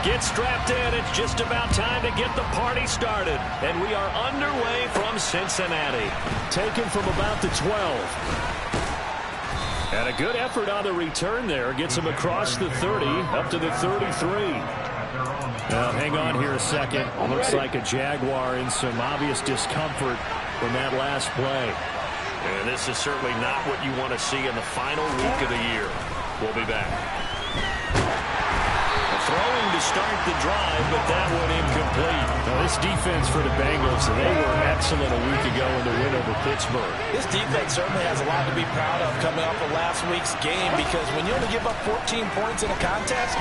Get strapped in. It's just about time to get the party started. And we are underway from Cincinnati. Taken from about the 12. And a good effort on the return there. Gets him across the 30, up to the 33. Now, hang on here a second. Looks like a Jaguar in some obvious discomfort from that last play. And this is certainly not what you want to see in the final week of the year. We'll be back. Throwing to start the drive, but that one incomplete. Now, this defense for the Bengals, they were excellent a week ago in the win over Pittsburgh. This defense certainly has a lot to be proud of coming off of last week's game, because when you only give up 14 points in a contest,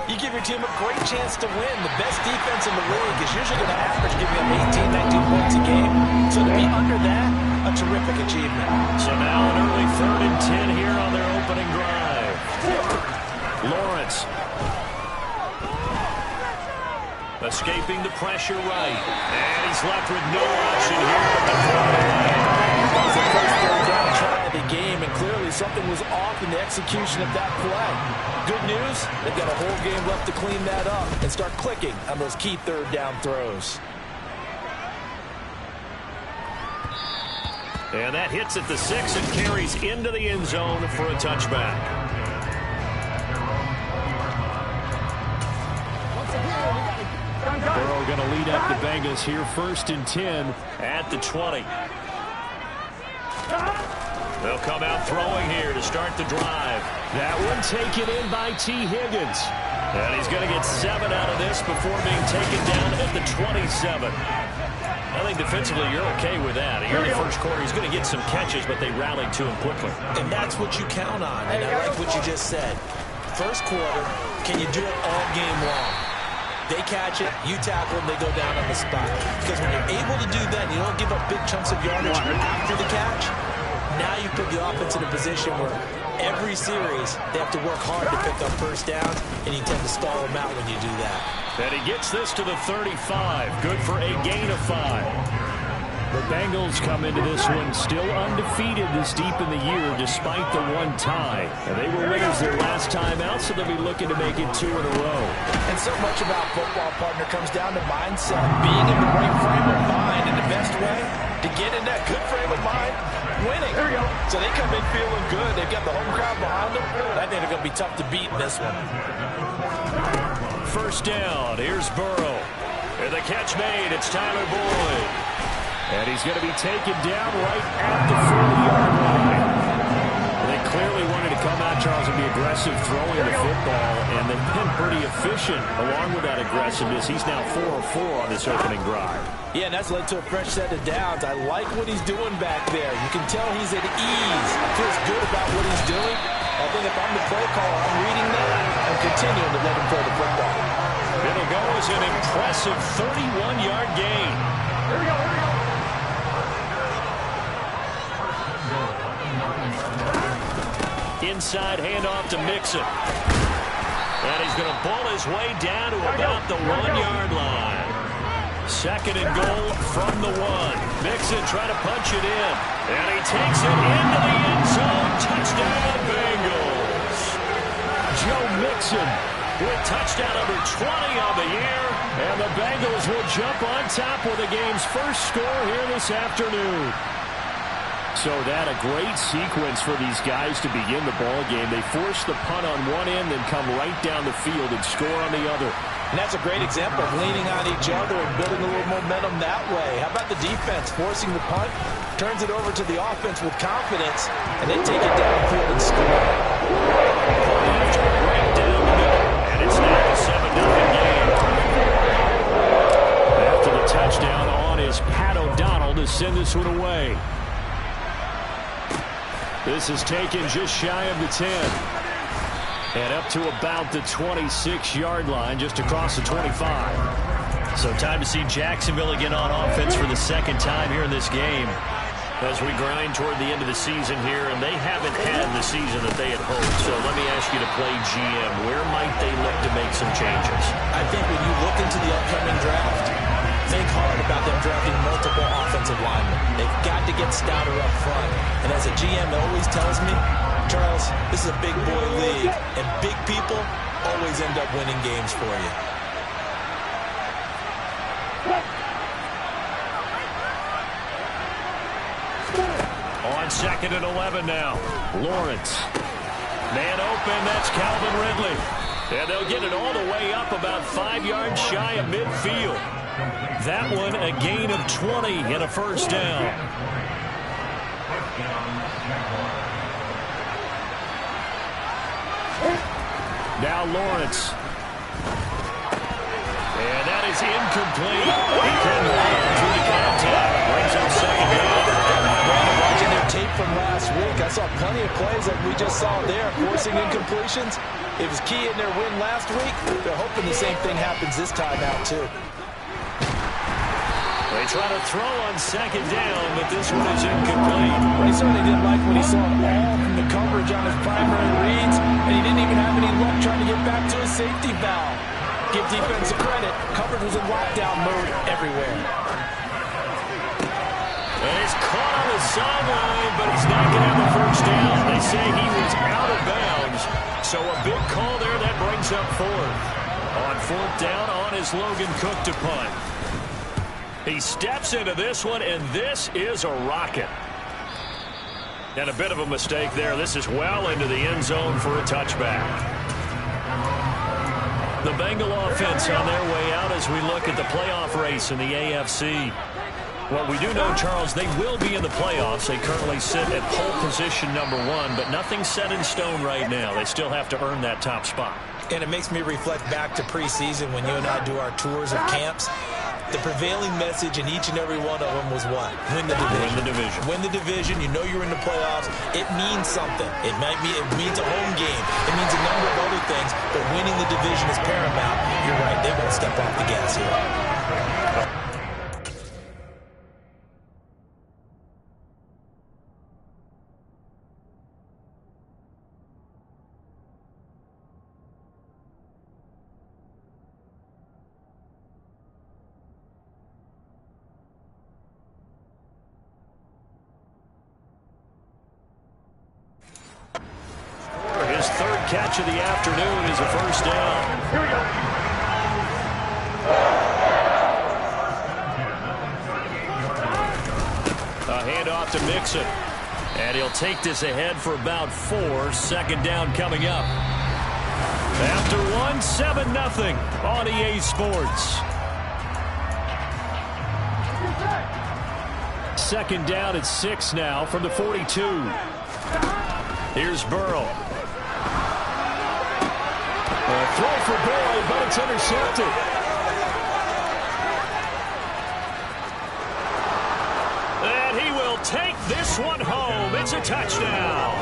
you give your team a great chance to win. The best defense in the league is usually going to average giving up 18, 19 points a game. So to be under that, a terrific achievement. So now an early 3rd and 10 here on their opening drive. Lawrence. Escaping the pressure right. And he's left with no option here but to throw it away. That was the first third down try of the game, and clearly something was off in the execution of that play. Good news, they've got a whole game left to clean that up and start clicking on those key third down throws. And that hits at the 6 and carries into the end zone for a touchback. Burrow going to lead up the Bengals here, 1st and 10 at the 20. They'll come out throwing here to start the drive. That one taken in by T. Higgins. And he's going to get 7 out of this before being taken down at the 27. I think defensively you're okay with that. Here in the first quarter, he's going to get some catches, but they rallied to him quickly. And that's what you count on. And I like what you just said. First quarter, can you do it all game long? They catch it, you tackle them, they go down on the spot. Because when you're able to do that, and you don't give up big chunks of yardage after the catch, now you put the offense in a position where every series they have to work hard to pick up first downs, and you tend to stall them out when you do that. And he gets this to the 35. Good for a gain of 5. The Bengals come into this one still undefeated this deep in the year despite the one tie. And they were winners their last time out, so they'll be looking to make it 2 in a row. And so much about football, partner, comes down to mindset. Being in the right frame of mind, and the best way to get in that good frame of mind, winning. There we go. So they come in feeling good. They've got the home crowd behind them. I think they're going to be tough to beat in this one. First down. Here's Burrow. And the catch made. It's Tyler Boyd. And he's going to be taken down right at the 40-yard line. They clearly wanted to come out, Charles, and be aggressive throwing the football, and they've been pretty efficient along with that aggressiveness. He's now 4 of 4 on this opening drive. Yeah, and that's led to a fresh set of downs. I like what he's doing back there. You can tell he's at ease. Feels good about what he's doing. I think if I'm the play caller, I'm reading that and continuing to let him throw the football. It'll go as an impressive 31-yard gain. Here we go, here we go. Inside handoff to Mixon. And he's going to ball his way down to about the 1-yard line. 2nd and goal from the 1. Mixon trying to punch it in. And he takes it into the end zone. Touchdown, Bengals. Joe Mixon with touchdown number 20 on the year. And the Bengals will jump on top with the game's first score here this afternoon. So that a great sequence for these guys to begin the ball game. They force the punt on one end, then come right down the field and score on the other. And that's a great example of leaning on each other and building a little momentum that way. How about the defense forcing the punt, turns it over to the offense with confidence, and they take it downfield and score. Right down the middle, and it's now a 7-0 game. After the touchdown on is Pat O'Donnell to send this one away. This is taken just shy of the 10. And up to about the 26-yard line, just across the 25. So time to see Jacksonville again on offense for the 2nd time here in this game. As we grind toward the end of the season here, and they haven't had the season that they had hoped. So let me ask you to play GM. Where might they look to make some changes? I think when you look into the upcoming draft, think hard about them drafting multiple offensive linemen. They've got to get stouter up front. And as a GM always tells me, Charles, this is a big boy league, and big people always end up winning games for you. On 2nd and 11 now. Lawrence. Man open, that's Calvin Ridley. And they'll get it all the way up about 5 yards shy of midfield. That one a gain of 20 and a first down. Now Lawrence. And that is incomplete. He couldn't hold on to the contact. Brings up 2nd down. Watching their tape from last week, I saw plenty of plays like we just saw there, forcing incompletions. It was key in their win last week. They're hoping the same thing happens this time out, too. They try to throw on 2nd down, but this one is incomplete. He certainly didn't like what he saw at all from the coverage on his primary reads, and he didn't even have any luck trying to get back to his safety valve. Give defense credit. Coverage was in lockdown mode everywhere. And he's caught on the sideline, but he's not going to have the first down. They say he was out of bounds, so a big call there that brings up 4th. On 4th down, on is Logan Cook to punt. He steps into this one, and this is a rocket. And a bit of a mistake there. This is well into the end zone for a touchback. The Bengal offense on their way out as we look at the playoff race in the AFC. Well, we do know, Charles, they will be in the playoffs. They currently sit at pole position number 1, but nothing's set in stone right now. They still have to earn that top spot. And it makes me reflect back to preseason when you and I do our tours of camps. The prevailing message in each and every one of them was what? Win the division. Win the division. Win the division. You know you're in the playoffs. It means something. It means a home game. It means a number of other things, but winning the division is paramount. You're right. They won't step off the gas here. His 3rd catch of the afternoon is a first down. Here we go. A handoff to Mixon. And he'll take this ahead for about 4. 2nd down coming up. After 1, 7-0 on EA Sports. 2nd down at 6 now from the 42. Here's Burrow. Throw for Boyd, but it's intercepted. And he will take this one home. It's a touchdown.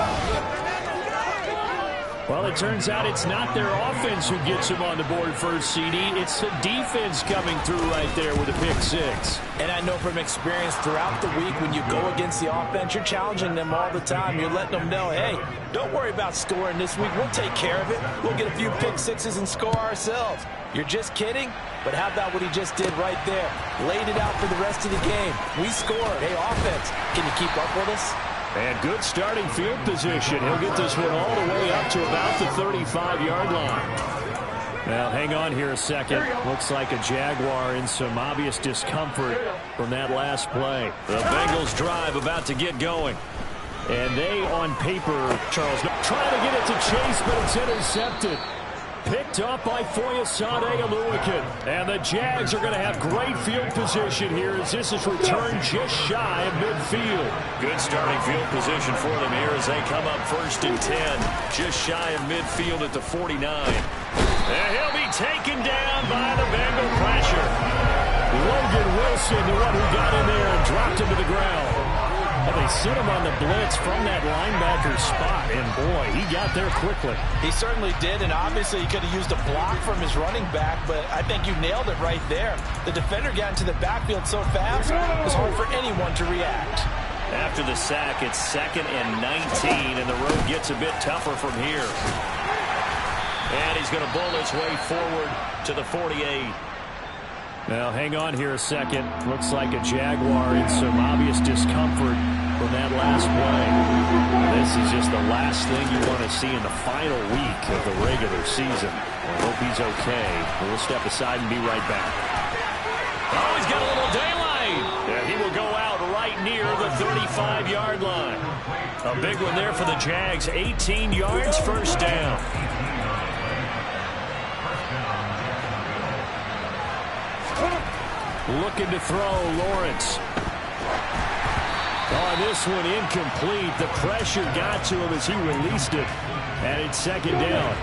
Well, it turns out it's not their offense who gets him on the board first, CD. It's the defense coming through right there with a pick 6. And I know from experience throughout the week when you go against the offense, you're challenging them all the time. You're letting them know, hey, don't worry about scoring this week. We'll take care of it. We'll get a few pick 6s and score ourselves. You're just kidding? But how about what he just did right there? Laid it out for the rest of the game. We scored. Hey, offense, can you keep up with us? And good starting field position. He'll get this one all the way up to about the 35-yard line. Now, hang on here a second. Looks like a Jaguar in some obvious discomfort from that last play. The Bengals drive about to get going. And they, on paper, Charles, trying to get it to Chase, but it's intercepted. Picked up by Foyesade Oluwakin. And the Jags are going to have great field position here as this is returned just shy of midfield. Good starting field position for them here as they come up 1st and 10. Just shy of midfield at the 49. And he'll be taken down by the Bengal pressure. Logan Wilson, the one who got in there and dropped him to the ground. Well, they sit him on the blitz from that linebacker spot, and boy, he got there quickly. He certainly did, and obviously he could have used a block from his running back, but I think you nailed it right there. The defender got into the backfield so fast, it was hard for anyone to react. After the sack, it's 2nd and 19, and the road gets a bit tougher from here. And he's going to bull his way forward to the 48. Now, hang on here a second. Looks like a Jaguar in some obvious discomfort from that last play. This is just the last thing you want to see in the final week of the regular season. I hope he's okay. We'll step aside and be right back. Oh, he's got a little daylight. And he will go out right near the 35-yard line. A big one there for the Jags. 18 yards, first down. Looking to throw, Lawrence. Oh, this one incomplete. The pressure got to him as he released it. And it's second down.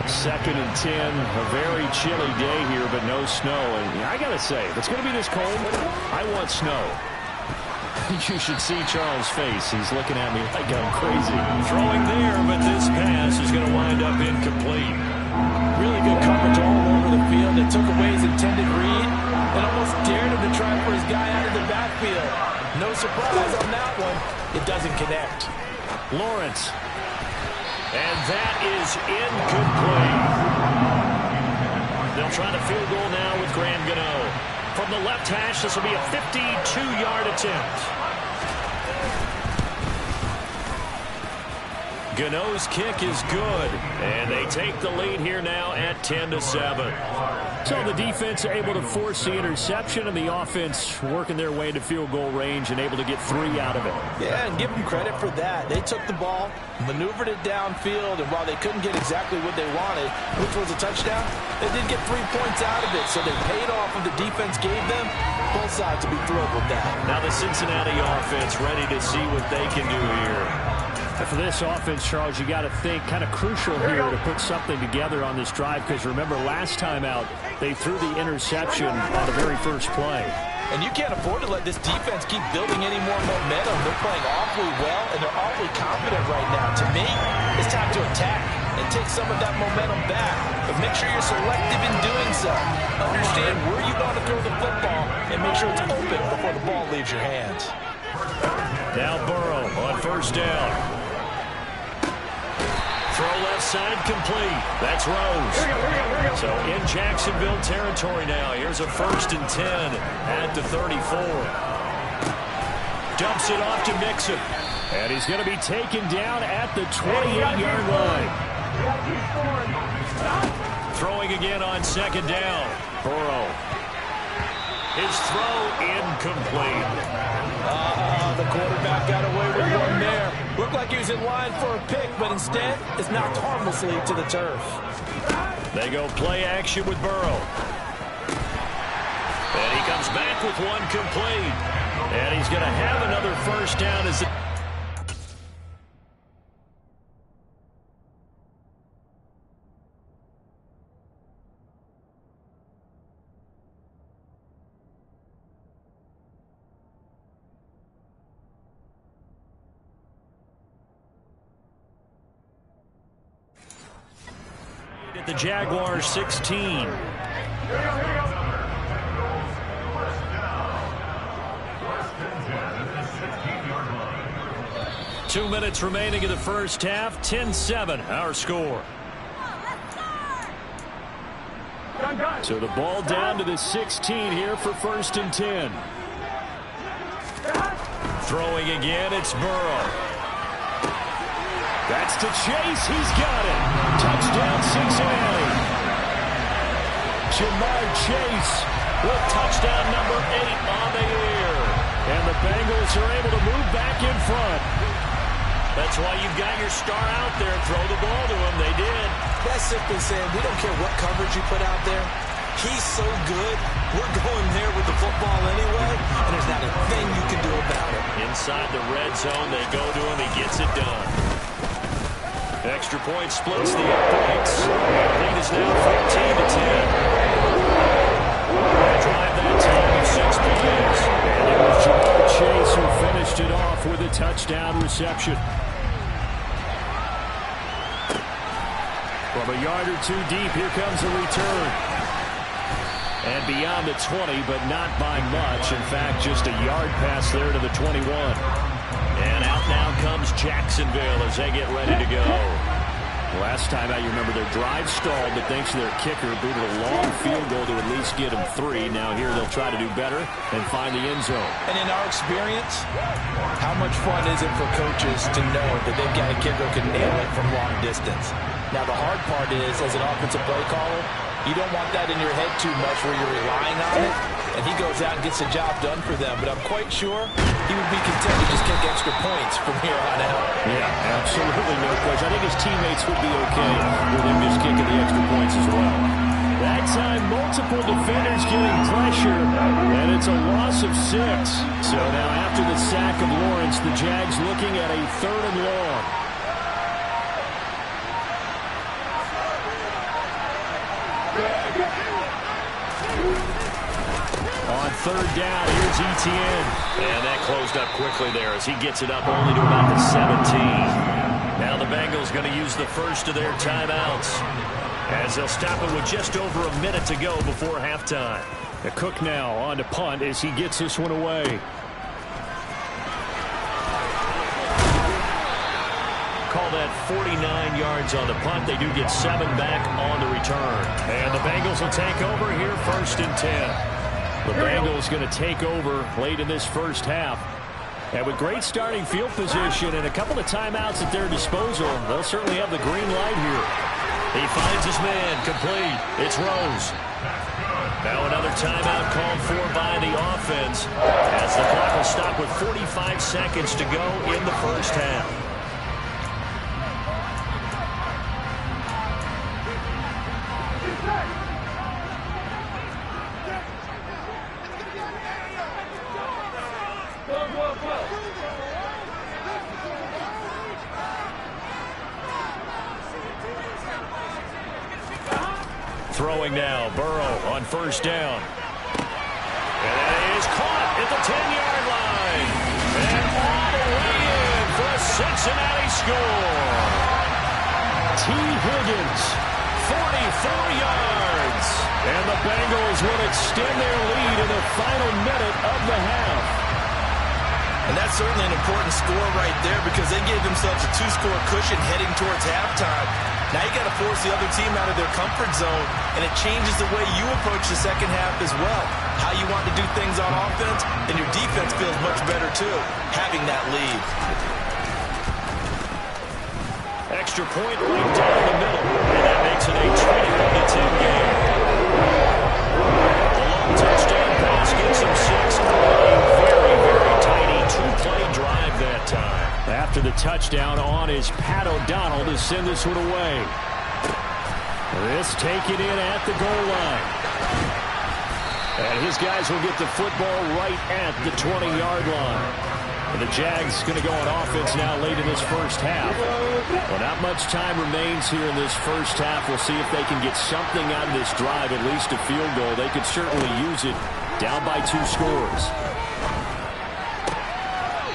2nd and 10. A very chilly day here, but no snow. And I got to say, if it's going to be this cold, I want snow. You should see Charles' face. He's looking at me like I'm crazy. Throwing there, but this pass is going to wind up incomplete. Really good coverage all over the field. It took away his intended read and almost dared him to try for his guy out of the backfield. No surprise on that one. It doesn't connect. Lawrence. And that is incomplete. They'll try the field goal now with Graham Gano. From the left hash, this will be a 52-yard attempt. Gano's kick is good. And they take the lead here now at 10-7. So the defense able to force the interception, and the offense working their way to field goal range and able to get 3 out of it. Yeah, and give them credit for that. They took the ball, maneuvered it downfield, and while they couldn't get exactly what they wanted, which was a touchdown, they did get 3 points out of it, so they paid off what the defense gave them. Both sides to be thrilled with that. Now the Cincinnati offense ready to see what they can do here. For this offense, Charles, you got to think kind of crucial here to put something together on this drive, because remember last time out they threw the interception on the very first play. And you can't afford to let this defense keep building any more momentum. They're playing awfully well, and they're awfully confident right now. To me, it's time to attack and take some of that momentum back. But make sure you're selective in doing so. Understand where you want to throw the football and make sure it's open before the ball leaves your hands. Now Burrow on first down. Throw left side complete. That's Rose. So in Jacksonville territory now. Here's a 1st and 10 at the 34. Dumps it off to Mixon. And he's going to be taken down at the 28-yard line. Throwing again on 2nd down. Burrow. His throw incomplete. The quarterback got away with one there. Looked like he was in line for a pick, but instead is knocked harmlessly to the turf. They go play action with Burrow. And he comes back with one complete. And he's going to have another first down as at the Jaguars 16. 2 minutes remaining in the first half. 10-7 our score. So the ball down to the 16 here for 1st and 10. Throwing again, it's Burrow. That's to Chase. He's got it. Touchdown, Cincinnati. Ja'Marr Chase with touchdown number 8 on the year. And the Bengals are able to move back in front. That's why you've got your star out there. Throw the ball to him. They did. That's simply saying we don't care what coverage you put out there. He's so good. We're going there with the football anyway, and there's not a thing you can do about it. Inside the red zone, they go to him. He gets it done. Extra point splits the uprights. Lead is now 14-10. Drive that time of 6 plays. And it was Ja'Marr Chase who finished it off with a touchdown reception. From a yard or two deep, here comes a return. And beyond the 20, but not by much. In fact, just a yard pass there to the 21. And out now comes Jacksonville as they get ready to go. Last time out, you remember their drive stalled, but thanks to their kicker, booted a long field goal to lead least get them 3. Now here they'll try to do better and find the end zone. And in our experience, how much fun is it for coaches to know that they've got a kid who can nail it from long distance? Now, the hard part is, as an offensive play caller, you don't want that in your head too much where you're relying on it, and he goes out and gets the job done for them. But I'm quite sure he would be content to just kick extra points from here on out. Yeah, absolutely no question. I think his teammates would be okay with him just kicking the extra points as well. That time, multiple defenders getting pressure, and it's a loss of 6. So now after the sack of Lawrence, the Jags looking at a 3rd and long. On 3rd down, here's Etienne. And that closed up quickly there as he gets it up only to about the 17. Now the Bengals going to use the first of their timeouts, as they'll stop it with just over a minute to go before halftime. Cook now on to punt as he gets this one away. Call that 49 yards on the punt. They do get 7 back on the return. And the Bengals will take over here 1st and 10. The Bengals going to take over late in this first half. And with great starting field position and a couple of timeouts at their disposal, they'll certainly have the green light here. He finds his man, complete. It's Rose. Now another timeout called for by the offense, as the clock will stop with 45 seconds to go in the first half. Throwing now, Burrow on 1st down. And that is caught at the 10-yard line. And all the way in for a Cincinnati score. T. Higgins, 44 yards. And the Bengals will extend their lead in the final minute of the half. And that's certainly an important score right there, because they gave themselves a 2-score cushion heading towards halftime. Now you got to force the other team out of their comfort zone, and it changes the way you approach the second half as well. How you want to do things on offense, and your defense feels much better too, having that lead. Extra point right down the middle, and that makes it a 21-10 game. The long touchdown pass gets them 6. A very, very tiny 2-play drive that time. After the touchdown on is Pat O'Donnell to send this one away. This taken in at the goal line. And his guys will get the football right at the 20-yard line. And the Jags going to go on offense now late in this first half. Well, not much time remains here in this first half. We'll see if they can get something out of this drive, at least a field goal. They could certainly use it down by 2 scores.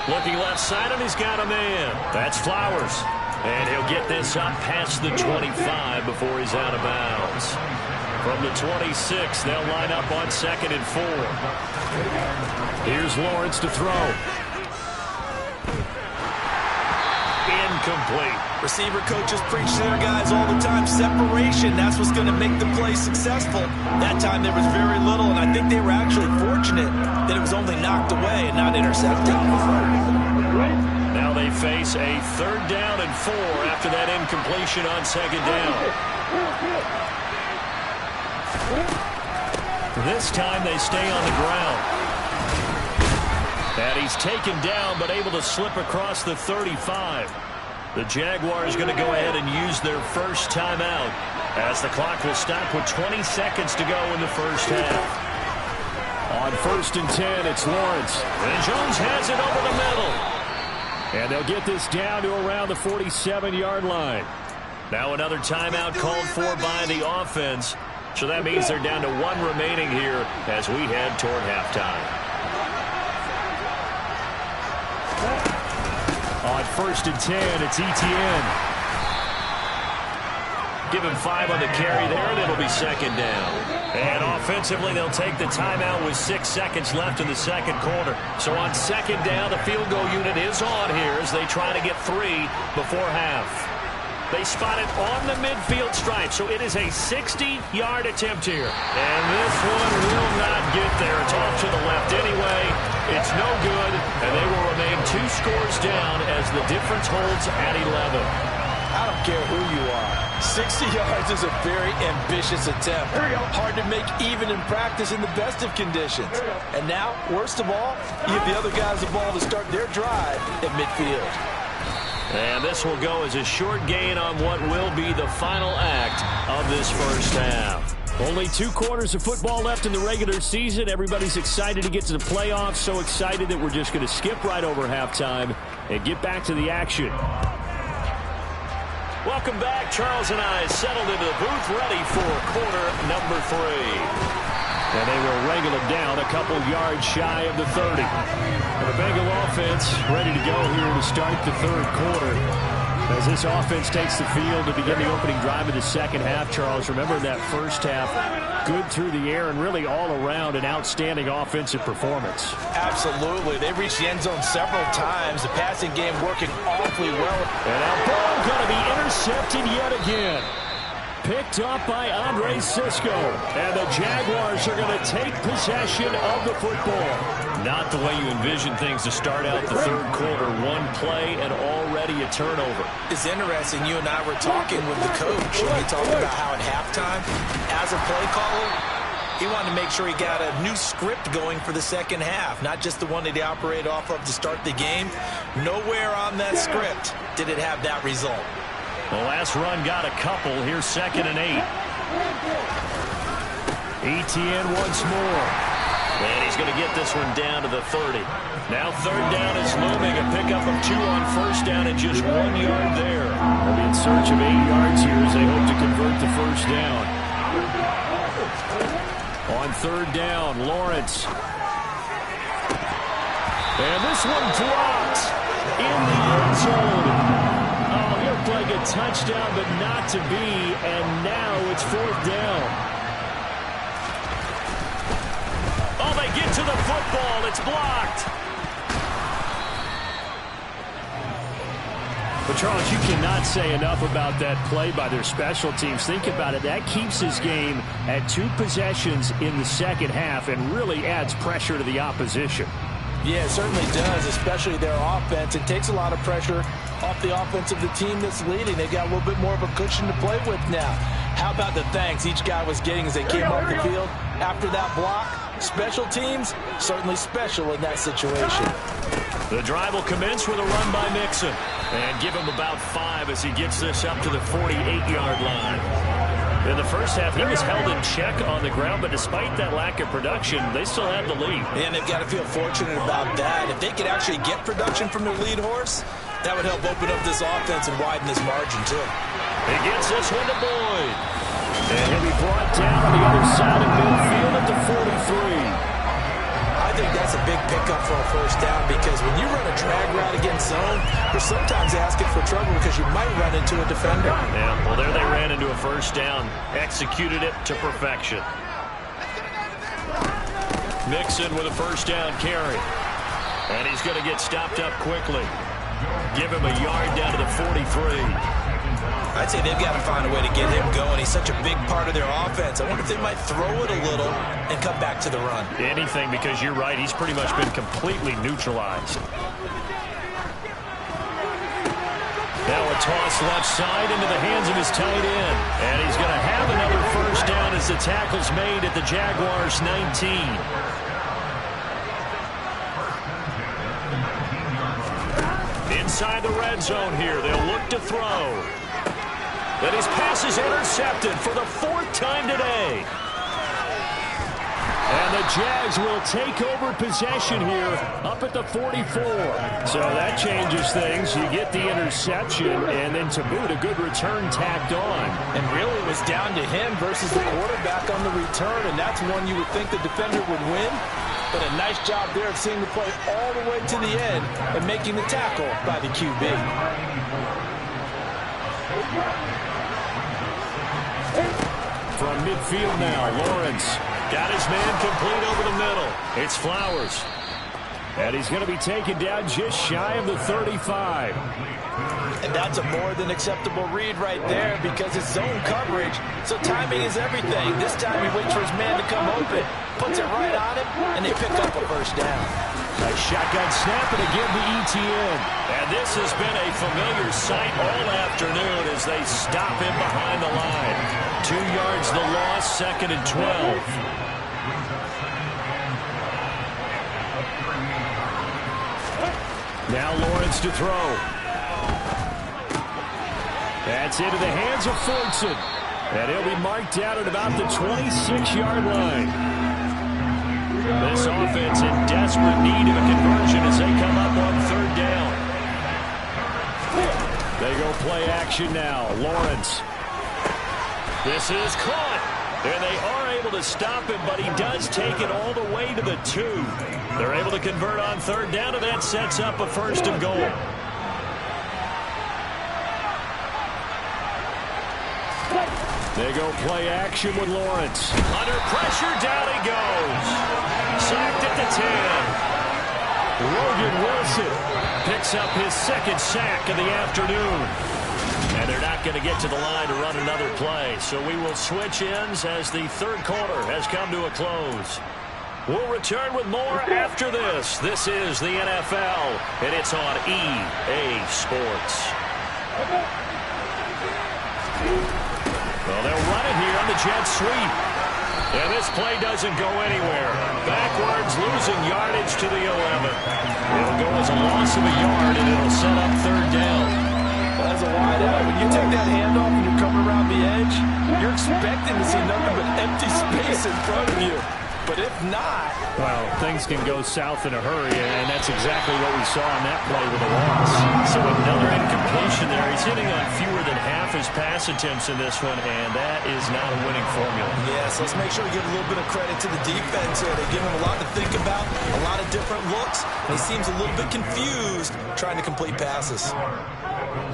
Looking left side, and he's got a man. That's Flowers. And he'll get this up past the 25 before he's out of bounds. From the 26, they'll line up on 2nd and 4. Here's Lawrence to throw. Incomplete. Receiver coaches preach to their guys all the time. Separation, that's what's going to make the play successful. That time there was very little, and I think they were actually fortunate that it was only knocked away and not intercepted. Now they face a 3rd down and 4 after that incompletion on 2nd down. This time they stay on the ground. And he's taken down, but able to slip across the 35. The Jaguars going to go ahead and use their first timeout, as the clock will stop with 20 seconds to go in the first half. On 1st and 10, it's Lawrence. And Jones has it over the middle. And they'll get this down to around the 47-yard line. Now another timeout called for by the offense. So that means they're down to 1 remaining here as we head toward halftime. On 1st and 10, it's Etienne. Give him 5 on the carry there, and it'll be 2nd down. And offensively, they'll take the timeout with 6 seconds left in the second quarter. So on 2nd down, the field goal unit is on here as they try to get 3 before half. They spot it on the midfield stripe, so it is a 60-yard attempt here. And this one difference holds at 11. I don't care who you are. 60 yards is a very ambitious attempt. Hard to make even in practice in the best of conditions. And now, worst of all, you give the other guys the ball to start their drive at midfield. And this will go as a short gain on what will be the final act of this first half. Only 2 quarters of football left in the regular season. Everybody's excited to get to the playoffs. So excited that we're just going to skip right over halftime and get back to the action. Welcome back. Charles and I settled into the booth ready for quarter number 3. And they will wrangle it down a couple yards shy of the 30. And the Bengal offense ready to go here to start the third quarter. As this offense takes the field to begin the opening drive of the second half, Charles, remember that first half, good through the air and really all around an outstanding offensive performance. Absolutely. They reached the end zone several times. The passing game working awfully well. And that ball going to be intercepted yet again. Picked up by Andre Cisco. And the Jaguars are going to take possession of the football. Not the way you envision things to start out the third quarter. One play and already a turnover. It's interesting. You and I were talking with the coach. And he talked about how at halftime, as a play caller, he wanted to make sure he got a new script going for the second half. Not just the one that he operated off of to start the game. Nowhere on that script did it have that result. The last run got a couple. Here's 2nd and 8. Etienne once more. And he's going to get this one down to the 30. Now third down is looming. A pickup of 2 on first down and just 1 yard there. They'll be in search of 8 yards here as they hope to convert the first down. On third down, Lawrence. And this one drops in the end zone. Like a touchdown, but not to be, and now it's fourth down. Oh, they get to the football. It's blocked. But, Charles, you cannot say enough about that play by their special teams. Think about it. That keeps this game at 2 possessions in the second half and really adds pressure to the opposition. Yeah, it certainly does, especially their offense. It takes a lot of pressure off the offense of the team that's leading. They've got a little bit more of a cushion to play with now. How about the thanks each guy was getting as they came off the field after that block? Special teams, certainly special in that situation. The drive will commence with a run by Mixon. And give him about 5 as he gets this up to the 48-yard line. In the first half, he was held in check on the ground, but despite that lack of production, they still had the lead. And they've got to feel fortunate about that. If they could actually get production from their lead horse, that would help open up this offense and widen this margin, too. He gets this one to Boyd. And he'll be brought down on the other side of midfield at the 43. I think that's a big pickup for a first down because when you run a drag route against zone, you're sometimes asking for trouble because you might run into a defender. Yeah, well, there they ran into a first down. Executed it to perfection. Mixon with a first down carry. And he's going to get stopped up quickly. Give him a yard down to the 43. I'd say they've got to find a way to get him going. He's such a big part of their offense. I wonder if they might throw it a little and come back to the run. Anything, because you're right. He's pretty much been completely neutralized. Now a toss left side into the hands of his tight end. And he's going to have another first down as the tackle's made at the Jaguars' 19. Inside the red zone here. They'll look to throw. And his pass is intercepted for the 4th time today. And the Jags will take over possession here up at the 44. So that changes things. You get the interception, and then to boot, a good return tacked on. And really it was down to him versus the quarterback on the return, and that's one you would think the defender would win. But a nice job there of seeing the play all the way to the end and making the tackle by the QB. From midfield now, Lawrence got his man complete over the middle. It's Flowers. And he's going to be taken down just shy of the 35. And that's a more than acceptable read right there because it's zone coverage. So timing is everything. This time he waits for his man to come open, puts it right on him, and they pick up a first down. A shotgun snap and again to ETN. And this has been a familiar sight all afternoon as they stop him behind the line. 2 yards the loss, 2nd and 12. Now Lawrence to throw. That's into the hands of Fortson. And he'll be marked down at about the 26-yard line. This offense in desperate need of a conversion as they come up on 3rd down. They go play action now. Lawrence. This is caught. And they are able to stop him, but he does take it all the way to the 2. They're able to convert on 3rd down, and that sets up a 1st and goal. They go play action with Lawrence. Under pressure, down he goes. Sacked at the 10. Logan Wilson picks up his 2nd sack of the afternoon. And they're not going to get to the line to run another play. So we will switch ends as the 3rd quarter has come to a close. We'll return with more after this. This is the NFL, and it's on EA Sports. Well, they'll run it here on the jet sweep. And this play doesn't go anywhere. Backwards, losing yardage to the 11. It'll go as a loss of a yard, and it'll set up 3rd down. As a wideout, when you take that handoff and you're coming around the edge, you're expecting to see nothing but empty space in front of you. But if not... Well, things can go south in a hurry, and that's exactly what we saw on that play with a loss. So another incompletion there. He's hitting on fewer than half his pass attempts in this one, and that is not a winning formula. Yes, let's make sure we give a little bit of credit to the defense here. They give him a lot to think about, a lot of different looks, and he seems a little bit confused trying to complete passes.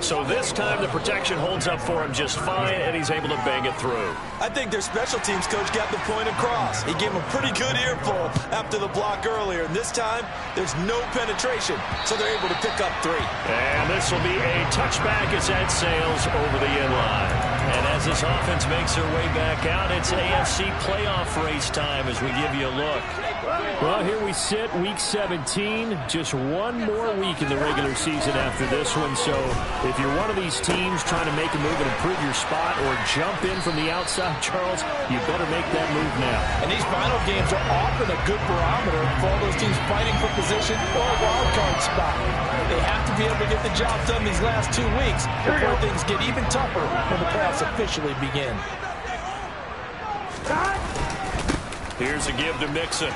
So this time the protection holds up for him just fine, and he's able to bang it through. I think their special teams coach got the point across. He gave him a pretty good earful after the block earlier, and this time there's no penetration, so they're able to pick up 3. And this will be a touchback as that sails over the inline. And as this offense makes their way back out, it's AFC playoff race time as we give you a look. Well, here we sit, Week 17. Just one more week in the regular season after this one. So if you're one of these teams trying to make a move and improve your spot or jump in from the outside, Charles, you better make that move now. And these final games are often a good barometer for all those teams fighting for position or a wild card spot. They have to be able to get the job done these last 2 weeks before things get even tougher when the playoffs officially begin. Here's a give to Mixon.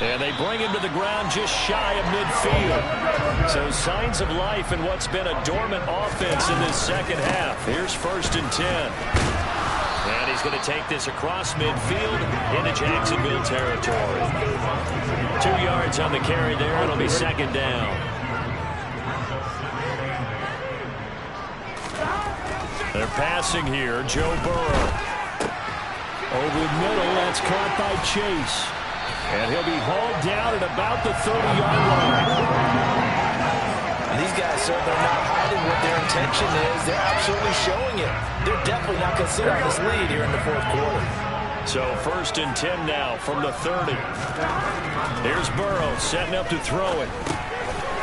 And they bring him to the ground just shy of midfield. So signs of life in what's been a dormant offense in this 2nd half. Here's 1st and 10. And he's going to take this across midfield into Jacksonville territory. 2 yards on the carry there. It'll be 2nd down. They're passing here. Joe Burrow. Over the middle, that's caught by Chase. And he'll be hauled down at about the 30-yard line. These guys, sir, they're not hiding what their intention is. They're absolutely showing it. They're definitely not going to sit on this lead here in the 4th quarter. So 1st and 10 now from the 30. Here's Burrow setting up to throw it.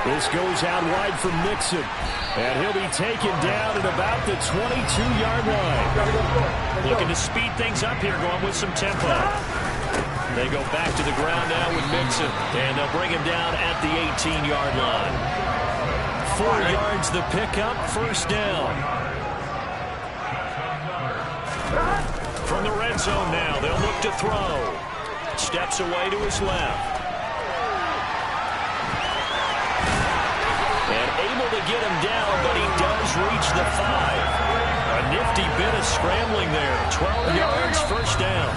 This goes out wide for Mixon. And he'll be taken down at about the 22-yard line. Looking to speed things up here, going with some tempo. They go back to the ground now with Mixon. And they'll bring him down at the 18-yard line. 4 yards the pickup, 1st down. From the red zone now, they'll look to throw. Steps away to his left. And able to get him down, but he does reach the 5. A nifty bit of scrambling there. 12 yards, 1st down.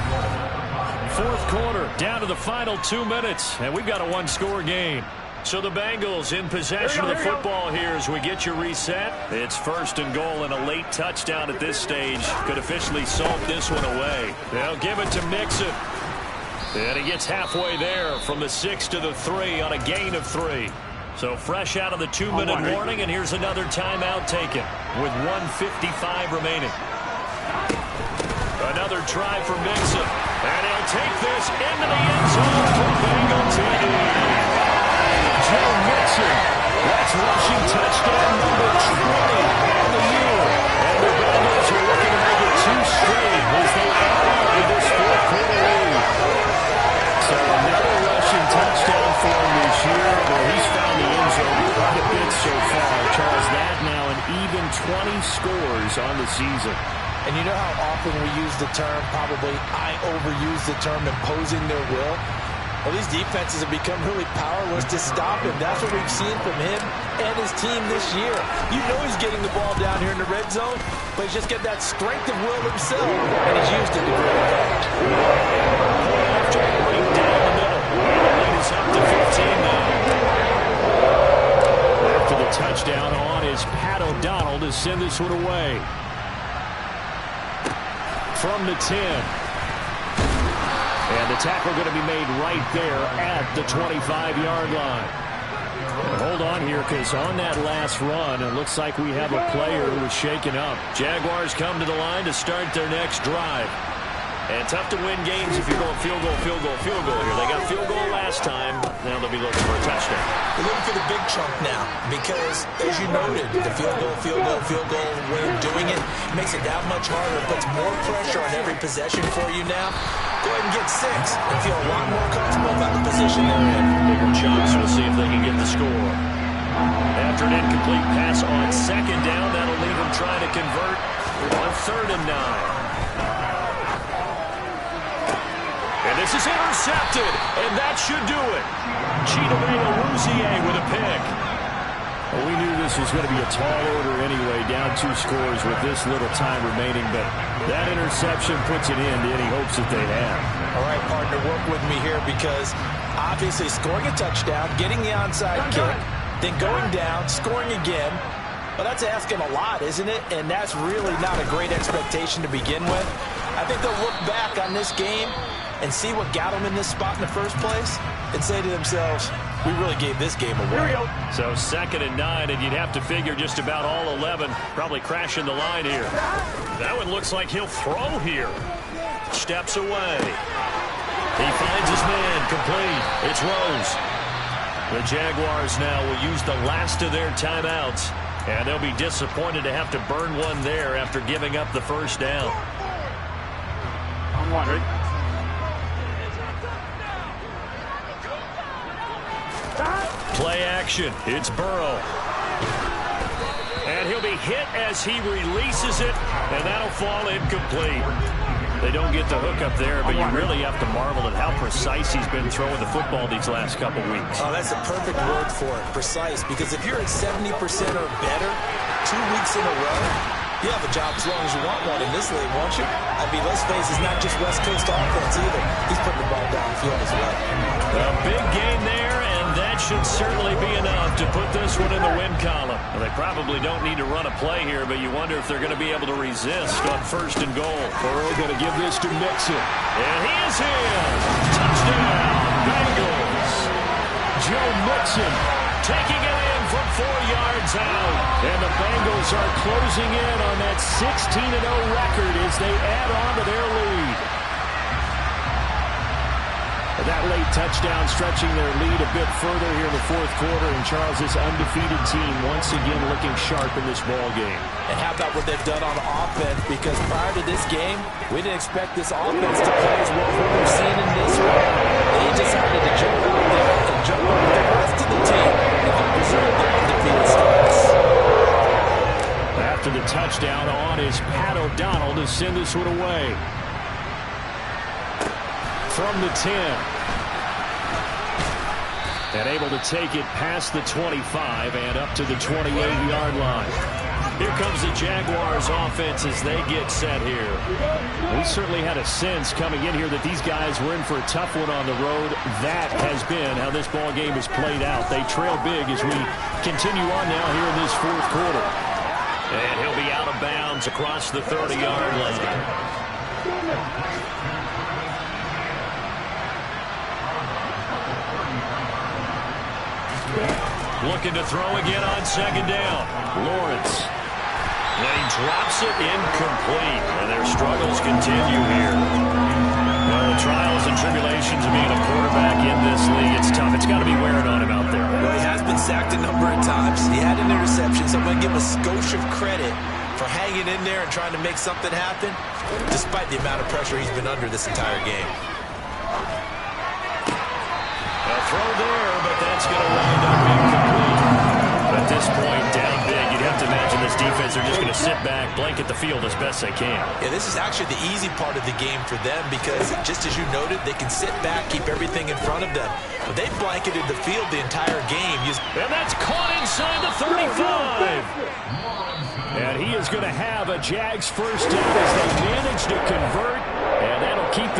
4th quarter, down to the final 2 minutes, and we've got a one-score game. So the Bengals in possession of the football here as we get you reset. It's 1st and goal, and a late touchdown at this stage could officially salt this one away. They'll give it to Mixon. And he gets halfway there from the 6 to the 3 on a gain of 3. So fresh out of the 2-minute warning, and here's another timeout taken with 1:55 remaining. Another try for Mixon. And he'll take this into the end zone for TD. Joe Mixon. That's rushing touchdown number 20 on the year. And the Bengals are looking to make it 2 straight as they add on to this fourth quarter lead. So another rushing touchdown for him this year. Well, he's found the end zone quite a bit so far. Charles, that now an even 20 scores on the season. And you know how often we use the term, probably I overuse the term, imposing their will? Well, these defenses have become really powerless to stop him. That's what we've seen from him and his team this year. You know he's getting the ball down here in the red zone, but he's just got that strength of will himself, and he's used it to great advantage. Right down the middle. The lead is up to 15 now. After the touchdown on is Pat O'Donnell to send this one away. From the 10. And the tackle going to be made right there at the 25-yard line. And hold on here, because on that last run, it looks like we have a player who was shaken up. Jaguars come to the line to start their next drive. And tough to win games if you're going field goal, field goal, field goal here. They got field goal last time. Now they'll be looking for a touchdown. They're looking for the big chunk now because, as you noted, the field goal way of doing it makes it that much harder. It puts more pressure on every possession for you now. Go ahead and get 6 and feel a lot more comfortable about the position they're in. Bigger chunks. We'll see if they can get the score. After an incomplete pass on second down, that'll leave them trying to convert on 3rd and 9. And this is intercepted, and that should do it. Chidobe Awuzie with a pick. Well, we knew this was going to be a tall order anyway, down 2 scores with this little time remaining, but that interception puts an end to any hopes that they have. All right, partner, work with me here because obviously scoring a touchdown, getting the onside kick, then going down, scoring again. Well, that's asking a lot, isn't it? And that's really not a great expectation to begin with. I think they'll look back on this game and see what got them in this spot in the first place and say to themselves, we really gave this game away. So 2nd and 9, and you'd have to figure just about all 11 probably crashing the line here. That one looks like he'll throw here. Steps away. He finds his man, complete. It's Rose. The Jaguars now will use the last of their timeouts, and they'll be disappointed to have to burn one there after giving up the first down. I'm wondering. Play action. It's Burrow. And he'll be hit as he releases it, and that'll fall incomplete. They don't get the hook up there, but you really have to marvel at how precise he's been throwing the football these last couple weeks. Oh, that's a perfect word for it, precise, because if you're at 70% or better 2 weeks in a row, you have a job as long as you want one in this league, won't you? I mean, let's face it, it's not just West Coast offense either. He's putting the ball downfield as well. A big gain there, and that should certainly be enough to put this one in the win column. Well, they probably don't need to run a play here, but you wonder if they're going to be able to resist on 1st and goal. Burrow going to give this to Mixon. And he is in. Touchdown, Bengals. Joe Mixon taking it in from 4 yards out. And the Bengals are closing in on that 16-0 record as they add on to their lead. That late touchdown stretching their lead a bit further here in the 4th quarter, and Charles' undefeated team once again looking sharp in this ball game. And how about what they've done on offense? Because prior to this game, we didn't expect this offense to play as what we've seen in this one. They decided to jump out there and jump over the rest of the team and help preserve their undefeated status. After the touchdown on is Pat O'Donnell to send this one away. From the 10. And able to take it past the 25 and up to the 28-yard line. Here comes the Jaguars offense as they get set here. We certainly had a sense coming in here that these guys were in for a tough one on the road. That has been how this ball game has played out. They trail big as we continue on now here in this 4th quarter. And he'll be out of bounds across the 30-yard line. Looking to throw again on 2nd down. Lawrence. And he drops it incomplete. And their struggles continue here. Well, the trials and tribulations of being a quarterback in this league, it's got to be wearing on him out there. Well, he has been sacked a number of times. He had an interception, so I'm going to give him a skosh of credit for hanging in there and trying to make something happen, despite the amount of pressure he's been under this entire game. A throw there, but that's going to wind up incomplete. At this point, down big, you'd have to imagine this defense are just going to sit back, blanket the field as best they can. Yeah, this is actually the easy part of the game for them because, just as you noted, they can sit back, keep everything in front of them. But they blanketed the field the entire game. And that's caught inside the 35. And he is going to have a Jags first down as they manage to convert, and that'll keep the